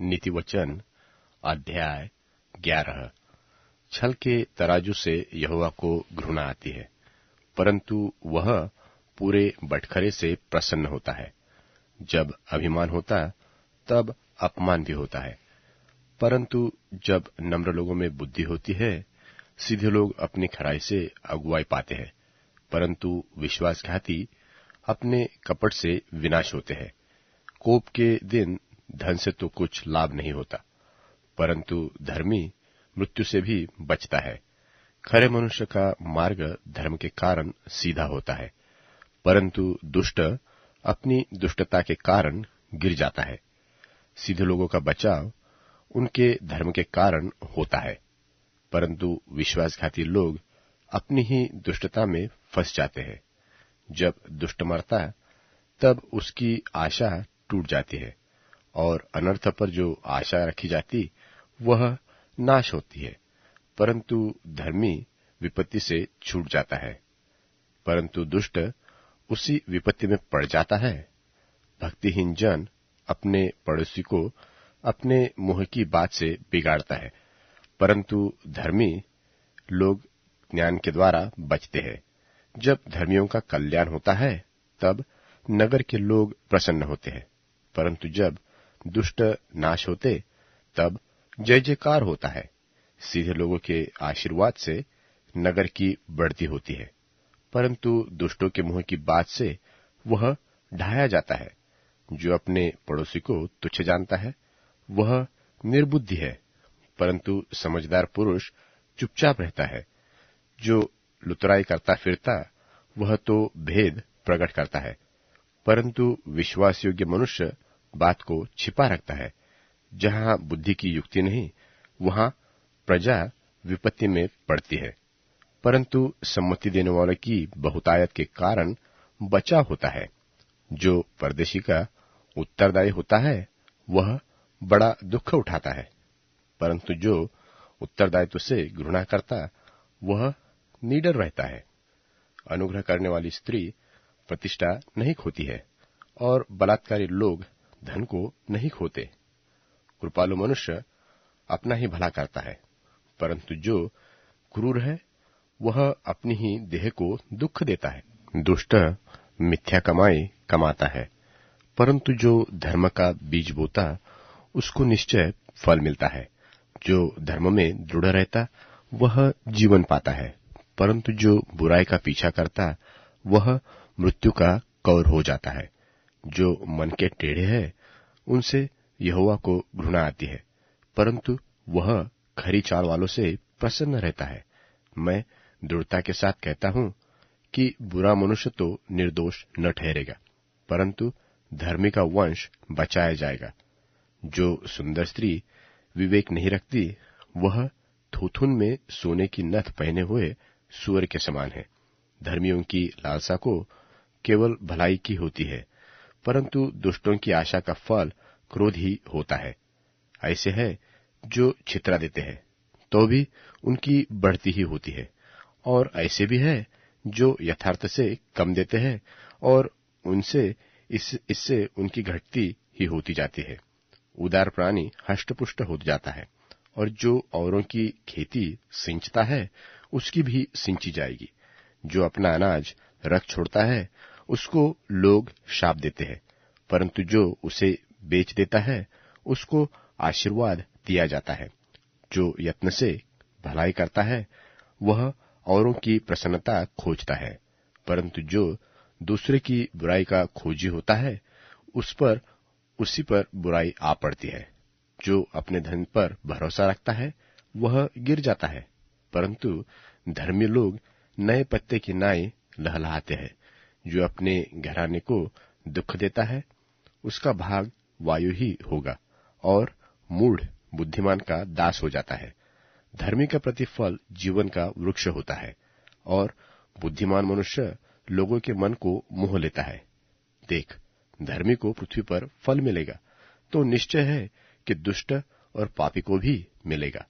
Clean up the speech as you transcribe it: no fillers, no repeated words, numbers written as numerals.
नीतिवचन अध्याय 11। छल के तराजू से यहोवा को घृणा आती है, परंतु वह पूरे बटखरे से प्रसन्न होता है। जब अभिमान होता तब अपमान भी होता है, परंतु जब नम्र लोगों में बुद्धि होती है, सीधे लोग अपनी खराई से अगुवाई पाते हैं, परंतु विश्वासघाती अपने कपट से विनाश होते हैं। कोप के दिन धन से तो कुछ लाभ नहीं होता, परंतु धर्मी मृत्यु से भी बचता है। खरे मनुष्य का मार्ग धर्म के कारण सीधा होता है, परंतु दुष्ट अपनी दुष्टता के कारण गिर जाता है। सीधे लोगों का बचाव उनके धर्म के कारण होता है, परंतु विश्वासघाती लोग अपनी ही दुष्टता में फंस जाते हैं। जब दुष्ट मरता तब उसकी आशा टूट जाती है, और अनर्थ पर जो आशा रखी जाती वह नाश होती है। परंतु धर्मी विपत्ति से छूट जाता है, परंतु दुष्ट उसी विपत्ति में पड़ जाता है। भक्तिहीन जन अपने पड़ोसी को अपने मुंह की बात से बिगाड़ता है, परंतु धर्मी लोग ज्ञान के द्वारा बचते हैं। जब धर्मियों का कल्याण होता है तब नगर के लोग प्रसन्न होते हैं, परंतु जब दुष्ट नाश होते तब जय जयकार होता है। सीधे लोगों के आशीर्वाद से नगर की बढ़ती होती है, परंतु दुष्टों के मुंह की बात से वह ढाया जाता है। जो अपने पड़ोसी को तुच्छ जानता है वह निर्बुद्धि है, परंतु समझदार पुरुष चुपचाप रहता है। जो लुतराई करता फिरता वह तो भेद प्रकट करता है, परंतु विश्वास योग्य मनुष्य बात को छिपा रखता है। जहां बुद्धि की युक्ति नहीं, वहां प्रजा विपत्ति में पड़ती है, परंतु सम्मति देने वाले की बहुतायत के कारण बचाव होता है। जो परदेशी का उत्तरदायी होता है वह बड़ा दुख उठाता है, परंतु जो उत्तरदायित्व से घृणा करता वह निडर रहता है। अनुग्रह करने वाली स्त्री प्रतिष्ठा नहीं खोती है, और बलात्कारी लोग धन को नहीं खोते। कृपालु मनुष्य अपना ही भला करता है, परंतु जो क्रूर है वह अपनी ही देह को दुख देता है। दुष्ट मिथ्या कमाई कमाता है, परंतु जो धर्म का बीज बोता उसको निश्चय फल मिलता है। जो धर्म में दृढ़ रहता वह जीवन पाता है, परंतु जो बुराई का पीछा करता वह मृत्यु का कौर हो जाता है। जो मन के टेढ़े हैं उनसे यहोवा को घृणा आती है, परंतु वह खरी चाल वालों से प्रसन्न रहता है। मैं दृढ़ता के साथ कहता हूं कि बुरा मनुष्य तो निर्दोष न ठहरेगा, परंतु धर्मी का वंश बचाया जाएगा। जो सुंदर स्त्री विवेक नहीं रखती वह थूथुन में सोने की नथ पहने हुए सूअर के समान है। धर्मियों की लालसा को केवल भलाई की होती है, परंतु दुष्टों की आशा का फल क्रोध ही होता है। ऐसे है जो छितरा देते हैं तो भी उनकी बढ़ती ही होती है, और ऐसे भी है जो यथार्थ से कम देते हैं और इससे उनकी घटती ही होती जाती है। उदार प्राणी हष्टपुष्ट हो जाता है, और जो औरों की खेती सिंचता है उसकी भी सिंची जाएगी। जो अपना अनाज रख छोड़ता है उसको लोग शाप देते हैं, परंतु जो उसे बेच देता है उसको आशीर्वाद दिया जाता है। जो यत्न से भलाई करता है वह औरों की प्रसन्नता खोजता है, परंतु जो दूसरे की बुराई का खोजी होता है उसी पर बुराई आ पड़ती है। जो अपने धन पर भरोसा रखता है वह गिर जाता है, परंतु धर्मी लोग नए पत्ते की नाई लहलहाते हैं। जो अपने घराने को दुख देता है उसका भाग वायु ही होगा, और मूढ़ बुद्धिमान का दास हो जाता है। धर्मी का प्रतिफल जीवन का वृक्ष होता है, और बुद्धिमान मनुष्य लोगों के मन को मोह लेता है। देख, धर्मी को पृथ्वी पर फल मिलेगा, तो निश्चय है कि दुष्ट और पापी को भी मिलेगा।